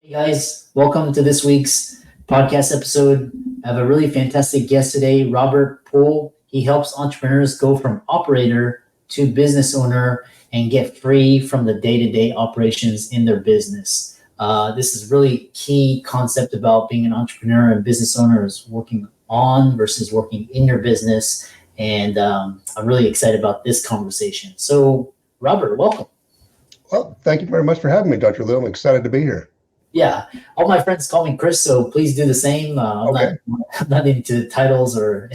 Hey guys, welcome to this week's podcast episode. I have a really fantastic guest today, Robert Poole. He helps entrepreneurs go from operator to business owner and get free from the day-to-day operations in their business. This is really key concept about being an entrepreneur and business owner is working on versus working in your business. And I'm really excited about this conversation. So, Robert, welcome. Well, thank you very much for having me, Dr. Lou. I'm excited to be here. Yeah, all my friends call me Chris, so please do the same. Okay. I'm not into titles or,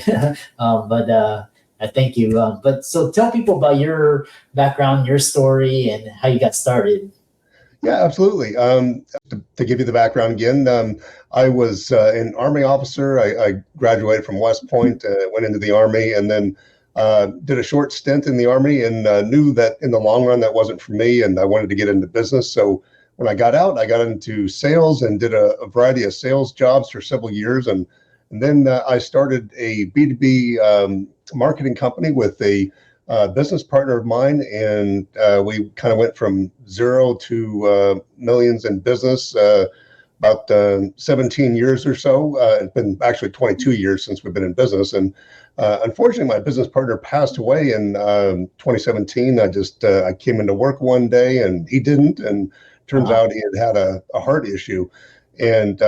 but I thank you. But so tell people about your background, your story, and how you got started. Yeah, absolutely. To give you the background again, I was an Army officer. I graduated from West Point, went into the Army, and then did a short stint in the Army and knew that in the long run that wasn't for me, and I wanted to get into business. So when I got out, I got into sales and did a variety of sales jobs for several years. And then I started a B2B marketing company with a business partner of mine. And we kind of went from zero to millions in business about 17 years or so. It's been actually 22 years since we've been in business. And unfortunately, my business partner passed away in 2017. I came into work one day and he didn't. And turns out he had a heart issue. And,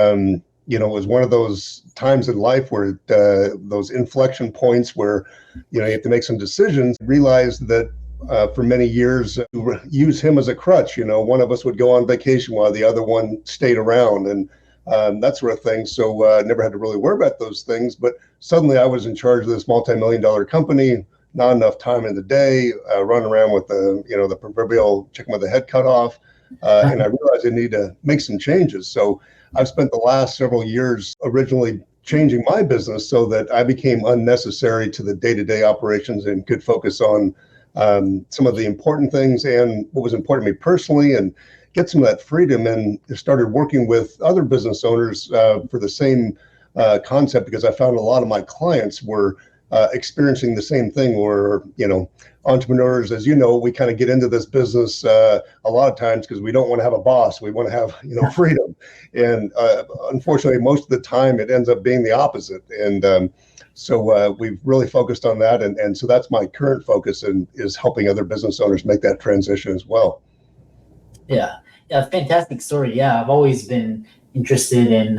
it was one of those times in life where those inflection points where, you have to make some decisions, realize that for many years, use him as a crutch. One of us would go on vacation while the other one stayed around and that sort of thing. So I never had to really worry about those things. But suddenly I was in charge of this multi-million-dollar company, not enough time in the day, running around with the proverbial chicken with the head cut off. And I realized I need to make some changes. So I've spent the last several years originally changing my business so that I became unnecessary to the day-to-day operations and could focus on some of the important things and what was important to me personally and get some of that freedom, and started working with other business owners for the same concept, because I found a lot of my clients were experiencing the same thing where, entrepreneurs, as you know, we kind of get into this business a lot of times because we don't want to have a boss. We want to have, freedom. And unfortunately, most of the time it ends up being the opposite. And so we've really focused on that. And so that's my current focus, and is helping other business owners make that transition as well. Yeah, fantastic story. Yeah, I've always been interested in,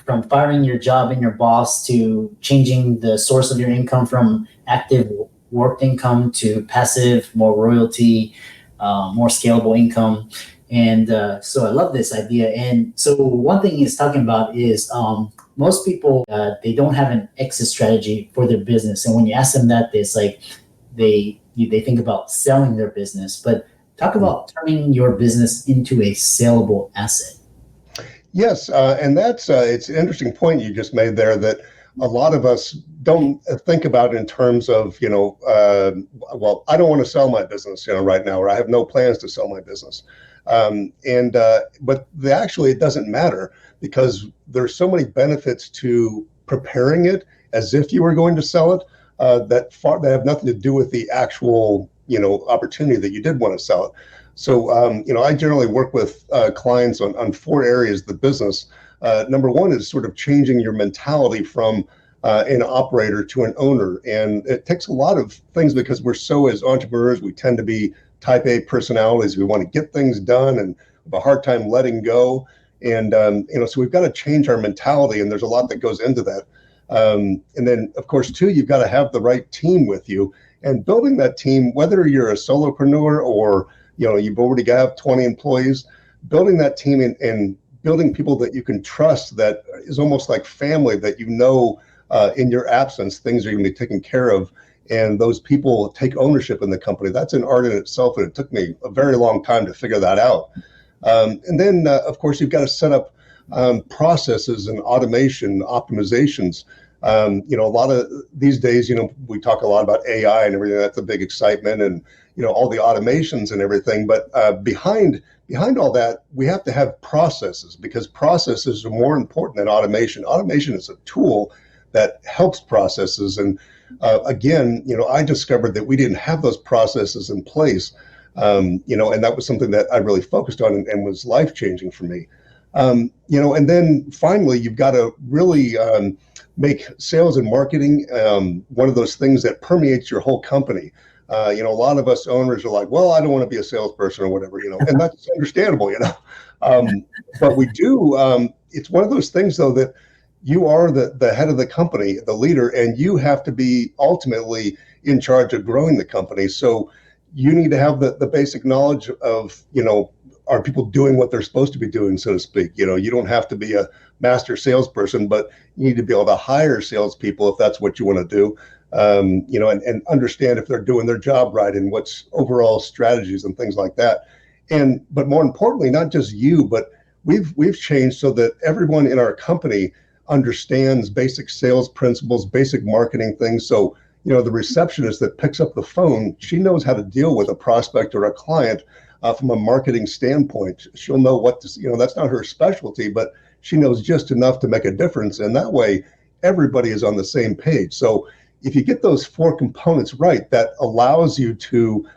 from firing your job and your boss to changing the source of your income from active work income to passive, more royalty, more scalable income. And so I love this idea. And so one thing he's talking about is most people, they don't have an exit strategy for their business. And when you ask them that, it's like they think about selling their business. But talk about turning your business into a saleable asset. Yes, and that's it's an interesting point you just made there, that a lot of us don't think about in terms of, well, I don't want to sell my business, right now, or I have no plans to sell my business. But actually, it doesn't matter, because there's so many benefits to preparing it as if you were going to sell it that have nothing to do with the actual, opportunity that you did want to sell it. So, I generally work with clients on four areas of the business. Number one is sort of changing your mentality from an operator to an owner. And it takes a lot of things, because as entrepreneurs, we tend to be type A personalities. We want to get things done and have a hard time letting go. And, so we've got to change our mentality, and there's a lot that goes into that. And then, of course, too, you've got to have the right team with you, and building that team, whether you're a solopreneur or you've already got 20 employees, building that team and building people that you can trust, that is almost like family, that in your absence, things are going to be taken care of. And those people take ownership in the company. That's an art in itself. And it took me a very long time to figure that out. And then, of course, you've got to set up processes and automation optimizations. A lot of these days, we talk a lot about AI and everything. That's a big excitement, and all the automations and everything. But behind all that, we have to have processes, because processes are more important than automation. Automation is a tool that helps processes. And again, I discovered that we didn't have those processes in place And that was something that I really focused on and was life changing for me. And then finally, you've got to really make sales and marketing one of those things that permeates your whole company. A lot of us owners are like, well, I don't want to be a salesperson or whatever, and that's understandable. But we do. It's one of those things, though, that you are the head of the company, the leader, and you have to be ultimately in charge of growing the company. So you need to have the basic knowledge of, are people doing what they're supposed to be doing, so to speak? You don't have to be a master salesperson, but you need to be able to hire salespeople if that's what you want to do, and understand if they're doing their job right and what's overall strategies and things like that. But more importantly, not just you, but we've changed so that everyone in our company understands basic sales principles, basic marketing things. So, the receptionist that picks up the phone, she knows how to deal with a prospect or a client from a marketing standpoint. She'll know what to, that's not her specialty, but she knows just enough to make a difference. And that way, everybody is on the same page. So if you get those four components right, that allows you to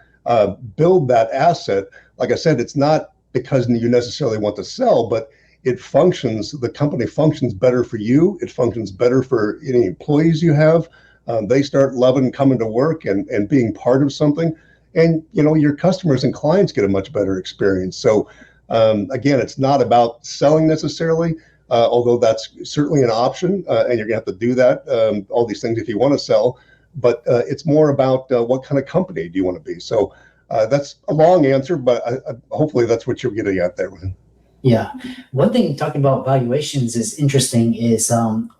build that asset. Like I said, it's not because you necessarily want to sell, but the company functions better for you. It functions better for any employees you have. They start loving coming to work and being part of something. And, your customers and clients get a much better experience. So, again, it's not about selling necessarily, although that's certainly an option. And you're going to have to do that, all these things if you want to sell. But it's more about what kind of company do you want to be. So that's a long answer, but hopefully that's what you're getting at there. Yeah. One thing talking about valuations is interesting is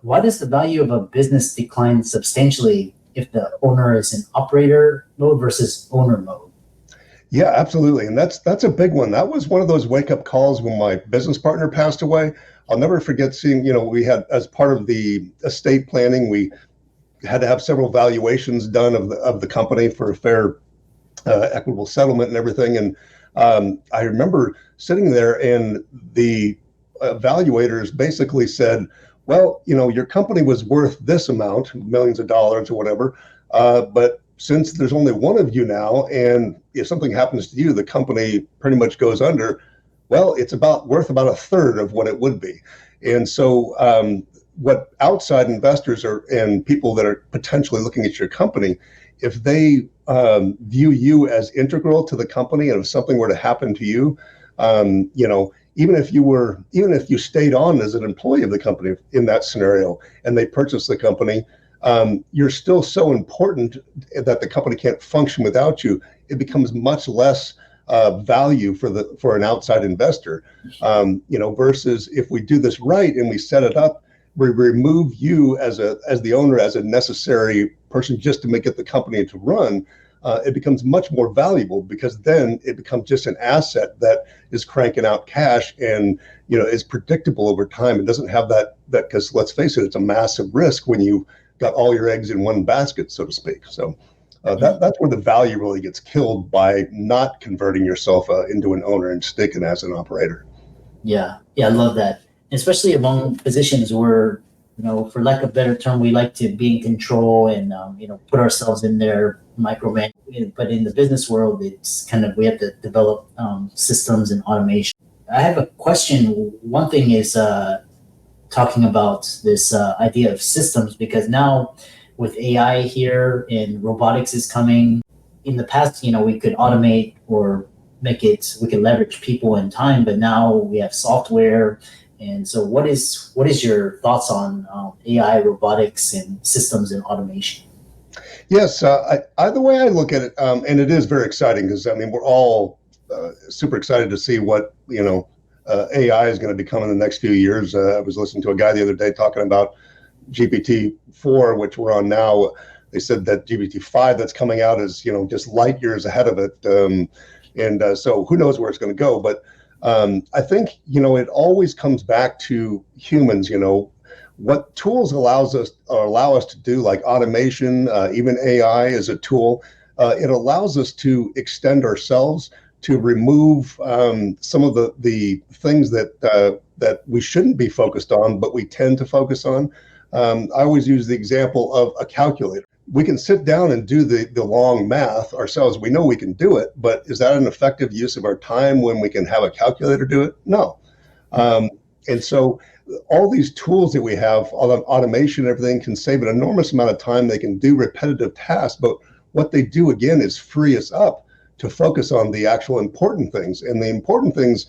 why does the value of a business decline substantially if the owner is in operator mode versus owner mode? Yeah, absolutely. And that's a big one. That was one of those wake up calls when my business partner passed away. I'll never forget seeing, we had, as part of the estate planning, we had to have several valuations done of the company for a fair, equitable settlement and everything. And I remember sitting there and the evaluators basically said, well, your company was worth this amount, millions of dollars or whatever, but since there's only one of you now, and if something happens to you, the company pretty much goes under, well, it's worth about a third of what it would be. And so what outside investors and people that are potentially looking at your company, if they view you as integral to the company, and if something were to happen to you, even if you stayed on as an employee of the company in that scenario and they purchased the company, you're still so important that the company can't function without you. It becomes much less value for an outside investor, versus if we do this right and we set it up, we remove you as the owner, as a necessary person just to make it the company to run. It becomes much more valuable because then it becomes just an asset that is cranking out cash and is predictable over time. It doesn't have that because let's face it, it's a massive risk when you got all your eggs in one basket, so to speak. So that's where the value really gets killed by not converting yourself into an owner and sticking as an operator. Yeah, I love that, especially among physicians where for lack of a better term, we like to be in control and put ourselves in there, micromanage. But in the business world, it's kind of we have to develop systems and automation. I have a question. One thing is talking about this idea of systems, because now with AI here and robotics is coming. In the past, we could automate or we could leverage people and time, but now we have software. And so what is your thoughts on AI, robotics, and systems and automation? Yes, the way I look at it, and it is very exciting because we're all super excited to see what AI is going to become in the next few years. I was listening to a guy the other day talking about GPT-4, which we're on now. They said that GPT-5 that's coming out is just light years ahead of it, and so who knows where it's going to go. But I think it always comes back to humans. What tools allow us to do, like automation, even AI is a tool. It allows us to extend ourselves, to remove some of the things that we shouldn't be focused on, but we tend to focus on. I always use the example of a calculator. we can sit down and do the long math ourselves. We know we can do it, but is that an effective use of our time when we can have a calculator do it? No. And so all these tools that we have, all the automation, everything can save an enormous amount of time. They can do repetitive tasks, but what they do again is free us up to focus on the actual important things. And the important things,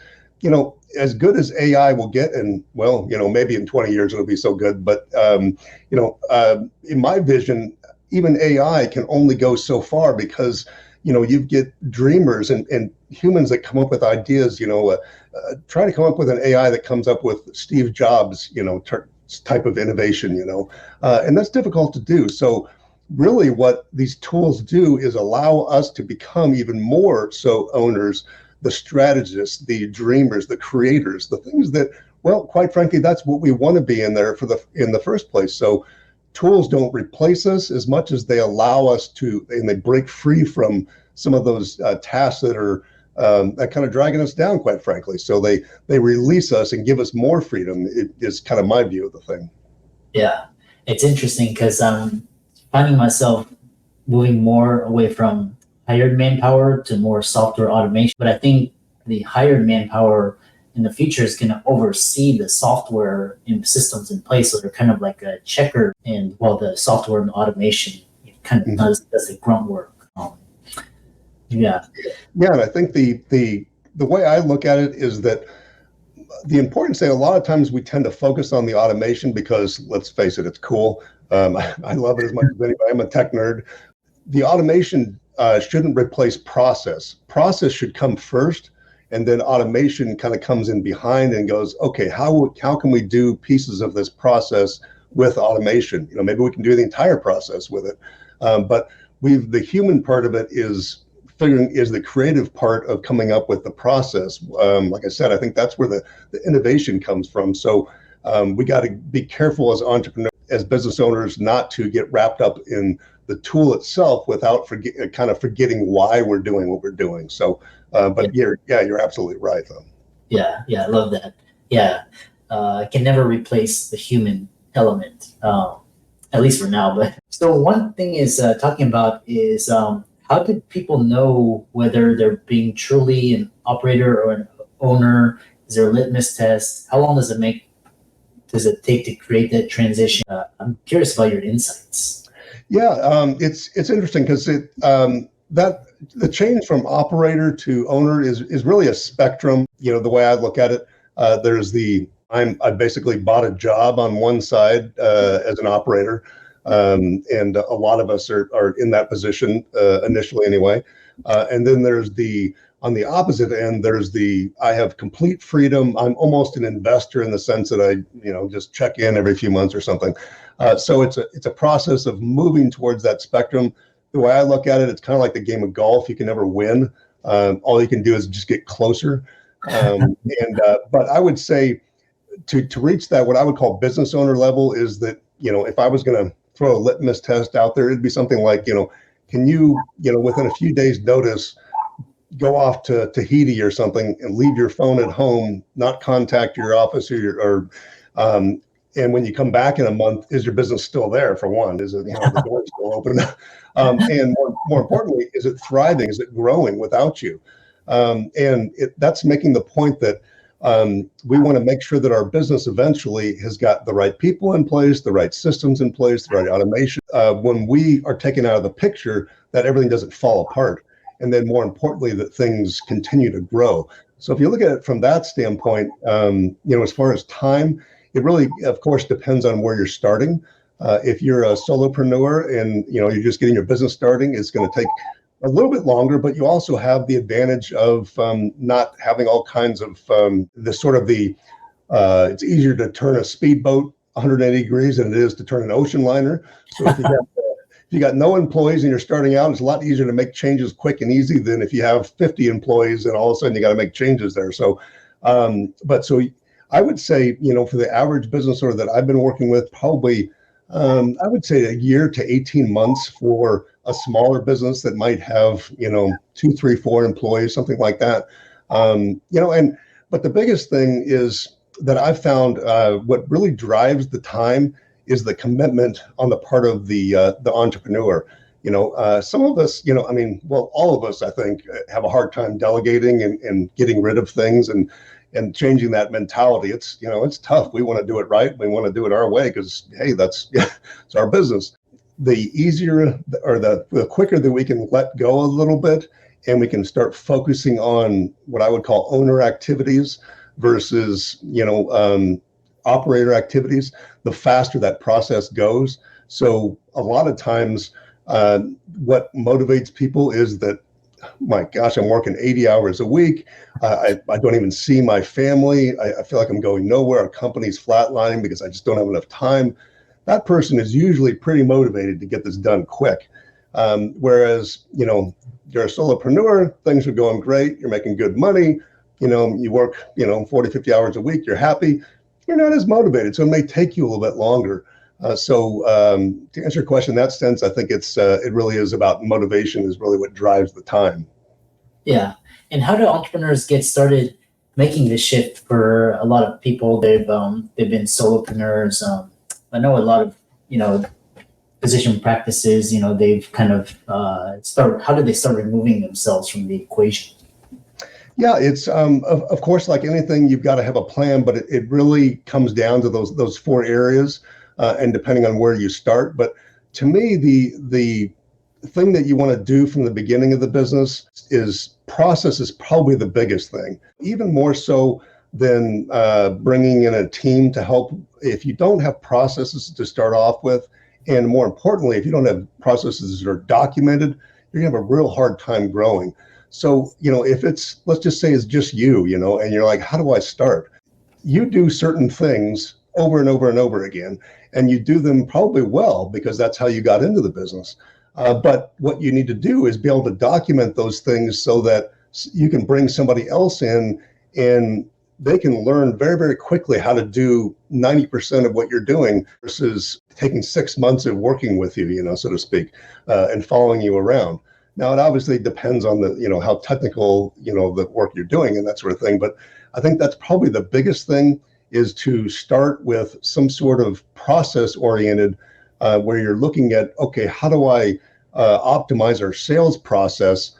as good as AI will get, and well, maybe in 20 years it'll be so good, but in my vision, even AI can only go so far because you get dreamers and humans that come up with ideas. Try to come up with an AI that comes up with Steve Jobs, type of innovation, and that's difficult to do. So really what these tools do is allow us to become even more so owners, the strategists, the dreamers, the creators, the things that, well, quite frankly, that's what we want to be in the first place. So tools don't replace us as much as they allow us to, and they break free from some of those tasks that are that kind of dragging us down, quite frankly. So they release us and give us more freedom. It is kind of my view of the thing. Yeah, it's interesting because I'm finding myself moving more away from hired manpower to more software automation. But I think the hired manpower in the future is going to oversee the software and systems in place. So they're kind of like a checker, and while the software and automation kind of does the grunt work. Yeah, and I think the way I look at it is that the important thing, a lot of times we tend to focus on the automation because, let's face it, it's cool. I love it as much as anybody. I'm a tech nerd. The automation shouldn't replace process. Process should come first, and then automation kind of comes in behind and goes, okay, how can we do pieces of this process with automation? Maybe we can do the entire process with it. But the human part of it is the creative part of coming up with the process. Like I said, I think that's where the innovation comes from. So we got to be careful as entrepreneurs, as business owners, not to get wrapped up in the tool itself without forgetting why we're doing what we're doing. So, but you're absolutely right, though. Yeah, I love that. Yeah, it can never replace the human element, at least for now. But so one thing is talking about is how did people know whether they're being truly an operator or an owner? Is there a litmus test? How long does it take to create that transition? I'm curious about your insights. Yeah, it's interesting because that the change from operator to owner is really a spectrum. The way I look at it, there's I basically bought a job on one side as an operator. And a lot of us are in that position initially anyway. And then there's on the opposite end, I have complete freedom. I'm almost an investor in the sense that I, just check in every few months or something. So it's a process of moving towards that spectrum. The way I look at it, it's kind of like the game of golf. You can never win. All you can do is just get closer. But I would say to reach that, what I would call business owner level is that, if I was going to throw a litmus test out there, it'd be something like, can you, within a few days notice, go off to Tahiti or something and leave your phone at home, not contact your office and when you come back in a month, is your business still there? For one, is it, the door's still open? And more importantly, is it thriving? Is it growing without you? That's making the point that we want to make sure that our business eventually has got the right people in place, the right systems in place, the right automation. When we are taken out of the picture, that everything doesn't fall apart. And then more importantly, that things continue to grow. So if you look at it from that standpoint, as far as time, it really, of course, depends on where you're starting. If you're a solopreneur and, you're just getting your business starting, it's going to take a little bit longer, but you also have the advantage of not having all kinds of it's easier to turn a speedboat 180 degrees than it is to turn an ocean liner. So if you got no employees and you're starting out, it's a lot easier to make changes quick and easy than if you have 50 employees and all of a sudden you got to make changes there. So, so I would say, for the average business owner that I've been working with, probably, I would say a year to 18 months for a smaller business that might have, 2, 3, 4 employees, something like that. But the biggest thing is that I've found what really drives the time is the commitment on the part of the entrepreneur. Some of us, all of us, I think, have a hard time delegating and getting rid of things and changing that mentality. It's tough. We want to do it right. We want to do it our way because, hey, it's our business. The easier or the quicker that we can let go a little bit and we can start focusing on what I would call owner activities versus, operator activities, the faster that process goes. So a lot of times, what motivates people is that, my gosh, I'm working 80 hours a week. I don't even see my family. I feel like I'm going nowhere. Our company's flatlining because I just don't have enough time. That person is usually pretty motivated to get this done quick. Whereas, you're a solopreneur, things are going great. You're making good money. You work, 40, 50 hours a week. You're happy. You're not as motivated. So it may take you a little bit longer. So to answer your question in that sense, I think it really is about motivation is really what drives the time. Yeah. And how do entrepreneurs get started making this shift? For a lot of people, they've been solopreneurs. I know a lot of, physician practices, they've kind of how do they start removing themselves from the equation? Yeah, it's of course, like anything, you've got to have a plan, but it really comes down to those four areas, and depending on where you start. But to me, the thing that you want to do from the beginning of the business is process is probably the biggest thing, even more so than bringing in a team to help. If you don't have processes to start off with, and more importantly, if you don't have processes that are documented, you're gonna have a real hard time growing. So, if let's just say it's just you, and you're like, how do I start? You do certain things over and over and over again, and you do them probably well because that's how you got into the business. But what you need to do is be able to document those things so that you can bring somebody else in and they can learn very, very quickly how to do 90% of what you're doing versus taking 6 months of working with you, so to speak, and following you around. Now, it obviously depends on how technical, the work you're doing and that sort of thing. But I think that's probably the biggest thing is to start with some sort of process oriented where you're looking at, okay, how do I optimize our sales process?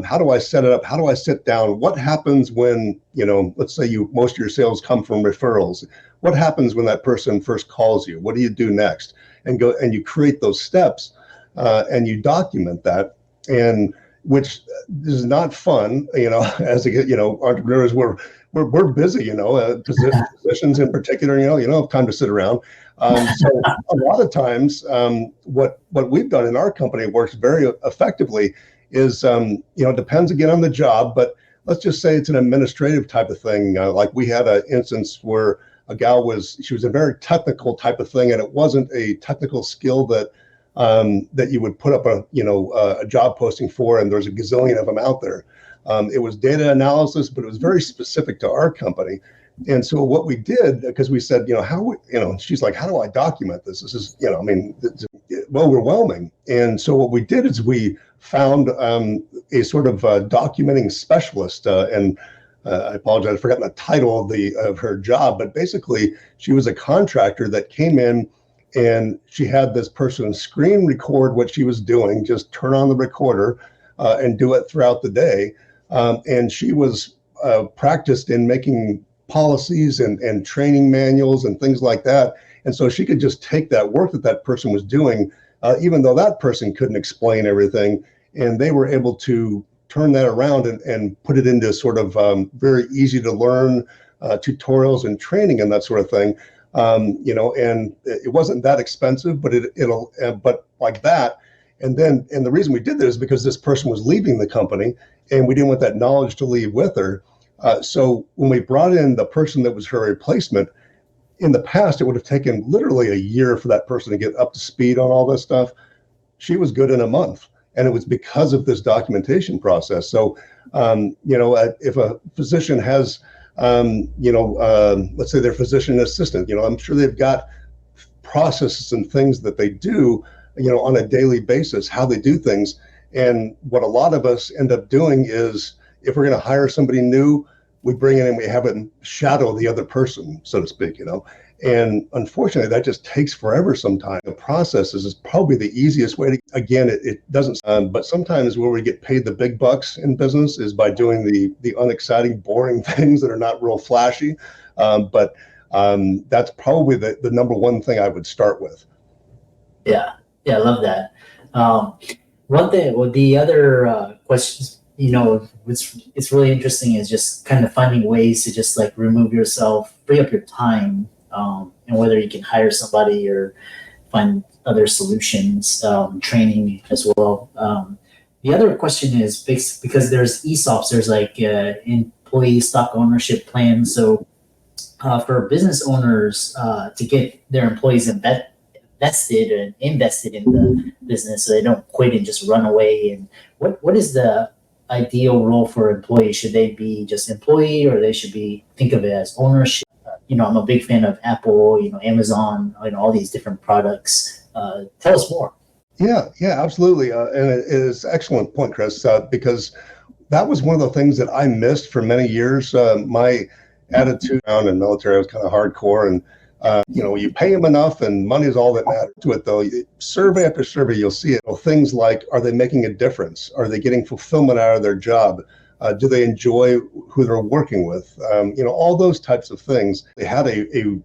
How do I set it up? How do I sit down? What happens when, let's say most of your sales come from referrals? What happens when that person first calls you? What do you do next? And you create those steps and you document that. And which is not fun, as entrepreneurs, we're busy, positions in particular, you don't have time to sit around. So a lot of times, what we've done in our company works very effectively is, it depends again on the job, but let's just say it's an administrative type of thing. Like we had an instance where a gal she was a very technical type of thing, and it wasn't a technical skill that you would put up a job posting for, and there's a gazillion of them out there. It was data analysis, but it was very specific to our company. And so what we did, because we said, she's like, how do I document this? This is, it's overwhelming. And so what we did is we found a sort of documenting specialist, and I apologize, I've forgotten the title of her job, but basically she was a contractor that came in and she had this person screen record what she was doing, just turn on the recorder and do it throughout the day. And she was practiced in making policies and training manuals and things like that. And so she could just take that work that person was doing, even though that person couldn't explain everything. And they were able to turn that around and put it into sort of very easy to learn tutorials and training and that sort of thing. And it wasn't that expensive, but but like that. And the reason we did that is because this person was leaving the company and we didn't want that knowledge to leave with her. So when we brought in the person that was her replacement, in the past, it would have taken literally a year for that person to get up to speed on all this stuff. She was good in a month. And it was because of this documentation process. So, if a physician has, let's say their physician assistant, I'm sure they've got processes and things that they do, on a daily basis, how they do things. And what a lot of us end up doing is if we're going to hire somebody new, we bring it in, we have it shadow the other person, so to speak, And unfortunately, that just takes forever sometimes. The process is probably the easiest way to, again, it doesn't, but sometimes where we get paid the big bucks in business is by doing the unexciting, boring things that are not real flashy. But that's probably the number one thing I would start with. Yeah, yeah, I love that. One thing, well, the other questions, it's really interesting is just kind of finding ways to just like remove yourself, free up your time, and whether you can hire somebody or find other solutions, training as well. The other question is because there's ESOPs, there's like employee stock ownership plans. So for business owners to get their employees vested and invested in the business so they don't quit and just run away, and what is the ideal role for employees? Should they be just employee, or they should be think of it as ownership? I'm a big fan of Apple, Amazon, all these different products. Tell us more. Yeah, absolutely. And it is an excellent point, Chris, because that was one of the things that I missed for many years. My attitude around in military was kind of hardcore, and you pay them enough and money is all that matters to it, though. Survey after survey, you'll see it. Things like, are they making a difference? Are they getting fulfillment out of their job? Do they enjoy who they're working with? All those types of things. They had a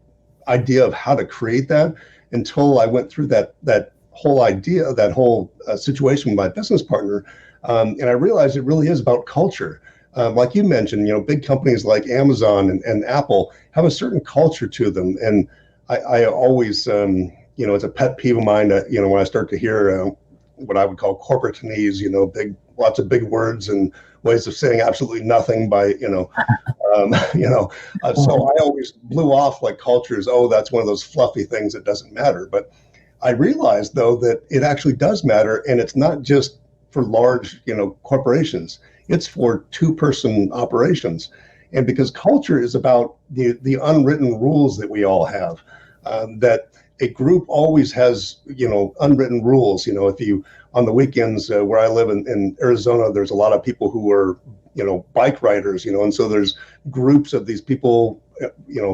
idea of how to create that until I went through that whole idea, that whole situation with my business partner. And I realized it really is about culture. Like you mentioned, big companies like Amazon and Apple have a certain culture to them. And I always, it's a pet peeve of mine that, when I start to hear what I would call corporatenese, lots of big words and ways of saying absolutely nothing by, so I always blew off like cultures. Oh, that's one of those fluffy things that doesn't matter. But I realized, though, that it actually does matter. And it's not just for large, corporations. It's for two-person operations. And because culture is about the unwritten rules that we all have, that a group always has, unwritten rules. If you, on the weekends where I live in Arizona, there's a lot of people who are, bike riders, and so there's groups of these people,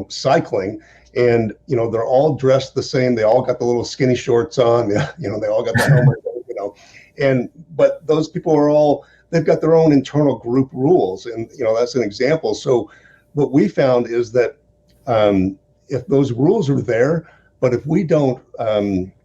cycling, and, they're all dressed the same. They all got the little skinny shorts on, they all got the helmet, but those people are all, they've got their own internal group rules. And, that's an example. So what we found is that if those rules are there, but if we don't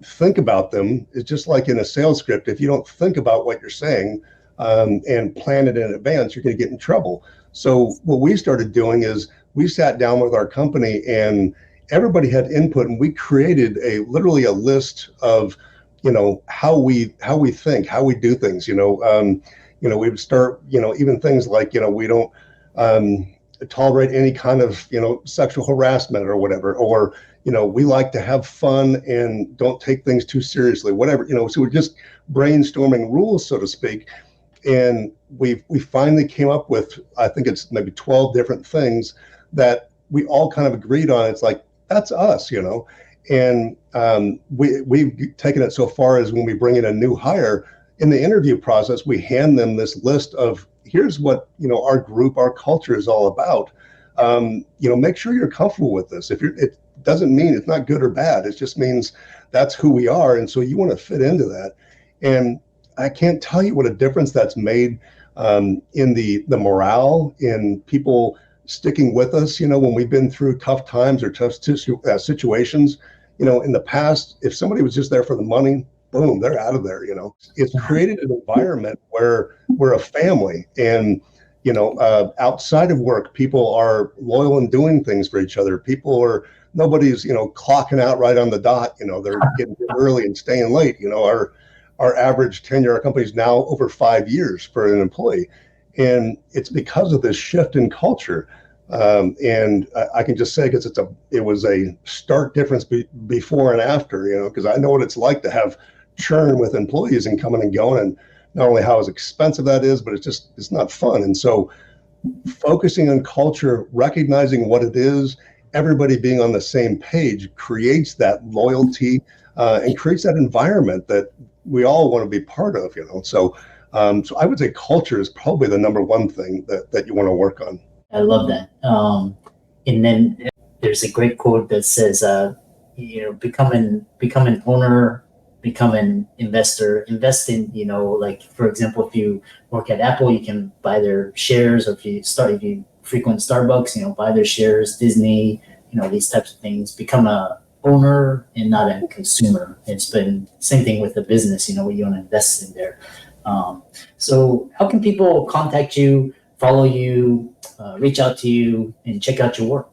think about them, it's just like in a sales script. If you don't think about what you're saying and plan it in advance, you're going to get in trouble. So what we started doing is we sat down with our company and everybody had input, and we created literally a list of, how we think, how we do things. We would start, even things like, we don't tolerate any kind of, sexual harassment or whatever, or, we like to have fun and don't take things too seriously, whatever, so we're just brainstorming rules, so to speak. And we finally came up with, I think it's maybe 12 different things that we all kind of agreed on. It's like, that's us, and we've taken it so far as when we bring in a new hire, in the interview process, we hand them this list of, here's what, our group, our culture is all about. Make sure you're comfortable with this. It doesn't mean it's not good or bad. It just means that's who we are. And so you want to fit into that. And I can't tell you what a difference that's made in the morale, in people sticking with us, when we've been through tough times or tough situations. In the past, if somebody was just there for the money, boom, they're out of there. It's created an environment where we're a family, and outside of work, people are loyal and doing things for each other. Nobody's clocking out right on the dot. They're getting early and staying late. Our average tenure at our company is now over 5 years for an employee, and it's because of this shift in culture. And I can just say, because it was a stark difference before and after, because I know what it's like to have churn with employees and coming and going, and not only how expensive that is, but it's not fun. And so focusing on culture, recognizing what it is, everybody being on the same page creates that loyalty and creates that environment that we all want to be part of, So I would say culture is probably the number one thing that you want to work on. I love that. And then there's a great quote that says, become an owner, become an investor, invest in, like, for example, if you work at Apple, you can buy their shares, or if you frequent Starbucks, buy their shares, Disney, these types of things. Become a owner and not a consumer. It's been same thing with the business, where you want to invest in there. So how can people contact you, follow you, reach out to you, and check out your work?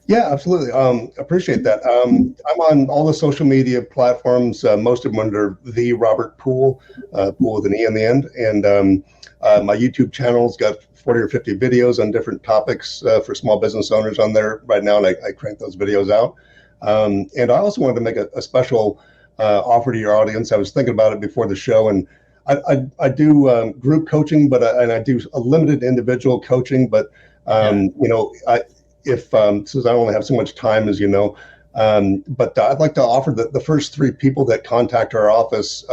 Yeah, absolutely. Appreciate that. I'm on all the social media platforms, most of them under the Robert Poole, Poole with an E on the end. And my YouTube channel's got 40 or 50 videos on different topics for small business owners on there right now, and I crank those videos out. And I also wanted to make a special offer to your audience. I was thinking about it before the show, and I do group coaching, and I do a limited individual coaching, but since I only have so much time, as you know, but I'd like to offer the first 3 people that contact our office,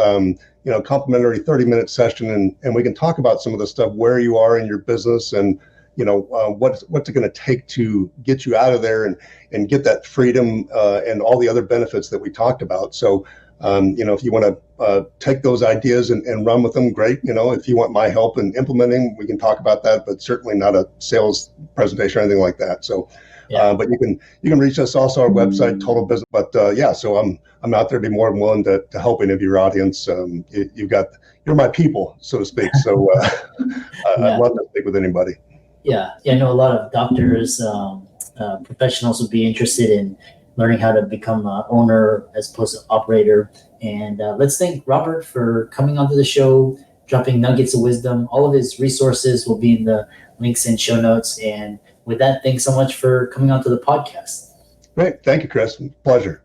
complimentary 30-minute session, and we can talk about some of the stuff, where you are in your business, and what's it going to take to get you out of there and get that freedom and all the other benefits that we talked about. So, if you want to take those ideas and run with them, great. If you want my help in implementing, we can talk about that, but certainly not a sales presentation or anything like that. So, but you can reach us also our website, Total Business. But so I'm out there to be more than willing to help any of your audience. You're my people, so to speak. So I'd love to speak with anybody. Yeah, I know a lot of doctors, professionals would be interested in learning how to become an owner as opposed to operator. And let's thank Robert for coming onto the show, dropping nuggets of wisdom. All of his resources will be in the links and show notes. And with that, thanks so much for coming onto the podcast. Great. Thank you, Chris. Pleasure.